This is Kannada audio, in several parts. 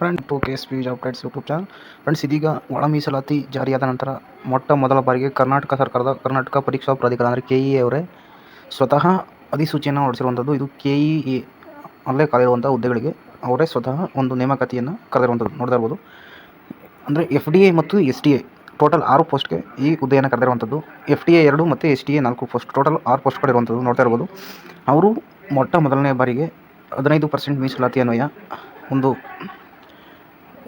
Friend to K S P job updates YouTube channel. Friends, ಇದೀಗ ಒಳ ಮೀಸಲಾತಿ ಜಾರಿಯಾದ ನಂತರ ಮೊಟ್ಟ ಮೊದಲ ಬಾರಿಗೆ ಕರ್ನಾಟಕ ಸರ್ಕಾರದ ಕರ್ನಾಟಕ ಪರೀಕ್ಷಾ ಪ್ರಾಧಿಕಾರ ಅಂದರೆ KEA ಅವರೇ ಸ್ವತಃ ಅಧಿಸೂಚನೆಯನ್ನು ಹೊರಡಿಸಿರುವಂಥದ್ದು. ಇದು KEA ಅಲ್ಲೇ ಕಾಲಿರುವಂಥ ಹುದ್ದೆಗಳಿಗೆ ಅವರೇ ಸ್ವತಃ ಒಂದು ನೇಮಕಾತಿಯನ್ನು ಕರೆದಿರುವಂಥದ್ದು ನೋಡ್ತಾ ಇರ್ಬೋದು. ಅಂದರೆ FDA ಮತ್ತು STA ಟೋಟಲ್ 6 ಪೋಸ್ಟ್ಗೆ ಈ ಹುದ್ದೆಯನ್ನು ಕರೆದಿರುವಂಥದ್ದು. FDA 2 ಮತ್ತು STA 4 ಪೋಸ್ಟ್, ಟೋಟಲ್ 6 ಪೋಸ್ಟ್ಗಳು ಇರುವಂಥದ್ದು ನೋಡ್ತಾ ಇರ್ಬೋದು. ಅವರು ಮೊಟ್ಟ ಮೊದಲನೇ ಬಾರಿಗೆ 15% ಮೀಸಲಾತಿ ಅನ್ವಯ ಒಂದು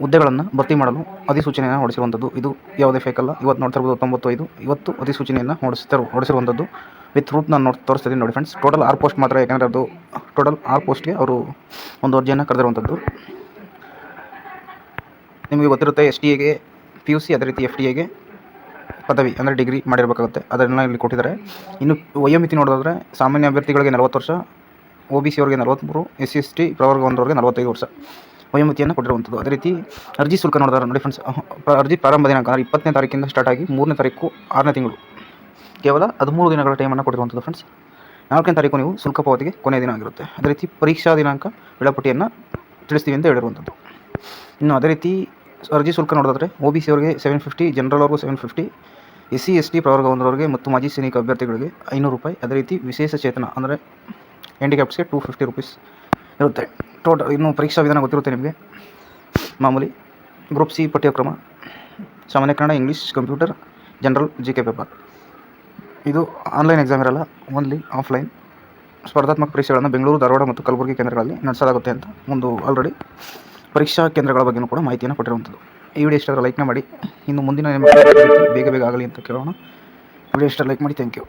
ಹುದ್ದೆಗಳನ್ನು ಭರ್ತಿ ಮಾಡಲು ಅಧಿಸೂಚನೆಯನ್ನು ಹೊರಡಿಸಿರುವಂಥದ್ದು. ಇದು ಯಾವುದೇ ಫೇಕ್ ಅಲ್ಲ. ಇವತ್ತು ನೋಡ್ತಾ ಇರ್ಬೋದು 95 ಇವತ್ತು ಅಧಿಸೂಚನೆಯನ್ನು ಹೊರಡಿಸಿರುವಂಥದ್ದು. ವಿತ್ ಪ್ರೂಫ್ ನಾನು ತೋರಿಸ್ತಿದ್ದೀನಿ ನೋಡಿ ಫ್ರೆಂಡ್ಸ್. ಟೋಟಲ್ 6 ಪೋಸ್ಟ್ ಮಾತ್ರ, ಯಾಕಂದರೆ ಅದು ಟೋಟಲ್ 6 ಪೋಸ್ಟ್ಗೆ ಅವರು ಒಂದು ಅರ್ಜಿಯನ್ನು ಕರೆದಿರುವಂಥದ್ದು. ನಿಮಗೆ ಗೊತ್ತಿರುತ್ತೆ STAಗೆ PUC, ಅದೇ ರೀತಿ FDAಗೆ ಪದವಿ ಅಂದರೆ ಡಿಗ್ರಿ ಮಾಡಿರಬೇಕಾಗುತ್ತೆ. ಅದನ್ನೆಲ್ಲ ಇಲ್ಲಿ ಕೊಟ್ಟಿದ್ದಾರೆ. ಇನ್ನು ವಯೋಮಿತಿ ನೋಡೋದಾದರೆ ಸಾಮಾನ್ಯ ಅಭ್ಯರ್ಥಿಗಳಿಗೆ 40 ವರ್ಷ, OBC ಅವರಿಗೆ 43, SC/ST ಪ್ರವರ್ಗ 1ರವರಿಗೆ 45 ವರ್ಷ ವಯೋಮಿತಿಯನ್ನು ಕೊಟ್ಟಿರುವಂಥದ್ದು. ಅದೇ ರೀತಿ ಅರ್ಜಿ ಶುಲ್ಕ ನೋಡಿದ್ರೆ ನೋಡಿ ಫ್ರೆಂಡ್ಸ್, ಅರ್ಜಿ ಪ್ರಾರಂಭ ದಿನಾಂಕ 20ನೇ ತಾರೀಕಿಂದ ಸ್ಟಾರ್ಟ್ ಆಗಿ 3ನೇ ತಾರೀಕು 6ನೇ ತಿಂಗಳು, ಕೇವಲ 13 ದಿನಗಳ ಟೈಮನ್ನು ಕೊಟ್ಟಿರುವಂಥದ್ದು ಫ್ರೆಂಡ್ಸ್. 4ನೇ ತಾರೀಕು ನೀವು ಶುಲ್ಕ ಪಾವತಿಗೆ ಕೊನೆಯ ದಿನ ಆಗಿರುತ್ತೆ. ಅದೇ ರೀತಿ ಪರೀಕ್ಷಾ ದಿನಾಂಕ ವೇಳಾಪಟ್ಟಿಯನ್ನು ತಿಳಿಸ್ತೀವಿ ಅಂತ ಹೇಳಿರುವಂಥದ್ದು. ಇನ್ನು ಅದೇ ರೀತಿ ಅರ್ಜಿ ಶುಲ್ಕ ನೋಡಿದ್ರೆ OBC ಅವರಿಗೆ 750, ಜನರಲ್ ಅವ್ರಿಗೂ 750, SC/ST ಪ್ರವರ್ಗ 1ರವರಿಗೆ ಮತ್ತು ಮಾಜಿ ಸೈನಿಕ ಅಭ್ಯರ್ಥಿಗಳಿಗೆ 500 ರೂಪಾಯಿ. ಅದೇ ರೀತಿ ವಿಶೇಷ ಚೇತನ ಅಂದರೆ ಹ್ಯಾಂಡಿಕ್ಯಾಪ್ಸ್ಗೆ 250 ರುಪೀಸ್ ಇರುತ್ತೆ ಟೋಟಲ್. ಇನ್ನು ಪರೀಕ್ಷಾ ವಿಧಾನ ಗೊತ್ತಿರುತ್ತೆ ನಿಮಗೆ. ಮಾಮೂಲಿ ಗ್ರೂಪ್ C ಪಠ್ಯಕ್ರಮ, ಸಾಮಾನ್ಯ Kannada, English, computer, general, GK paper. ಇದು ಆನ್ಲೈನ್ ಎಕ್ಸಾಮ್ ಇರಲ್ಲ, ಓನ್ಲಿ ಆಫ್ಲೈನ್ ಸ್ಪರ್ಧಾತ್ಮಕ ಪರೀಕ್ಷೆಗಳನ್ನು ಬೆಂಗಳೂರು, ಧಾರವಾಡ ಮತ್ತು ಕಲಬುರಗಿ ಕೇಂದ್ರಗಳಲ್ಲಿ ನಡೆಸಲಾಗುತ್ತೆ ಅಂತ ಒಂದು ಆಲ್ರೆಡಿ ಪರೀಕ್ಷಾ ಕೇಂದ್ರಗಳ ಬಗ್ಗೆಯೂ ಕೂಡ ಮಾಹಿತಿಯನ್ನು ಕೊಟ್ಟಿರುವಂಥದ್ದು. ಈ ವಿಡಿಯೋ ಇಷ್ಟ ಲೈಕ್ನ ಮಾಡಿ. ಇನ್ನು ಮುಂದಿನ ಬೇಗ ಆಗಲಿ ಅಂತ ಕೇಳೋಣ. ವಿಡಿಯೋ ಇಷ್ಟ ಲೈಕ್ ಮಾಡಿ. Thank you.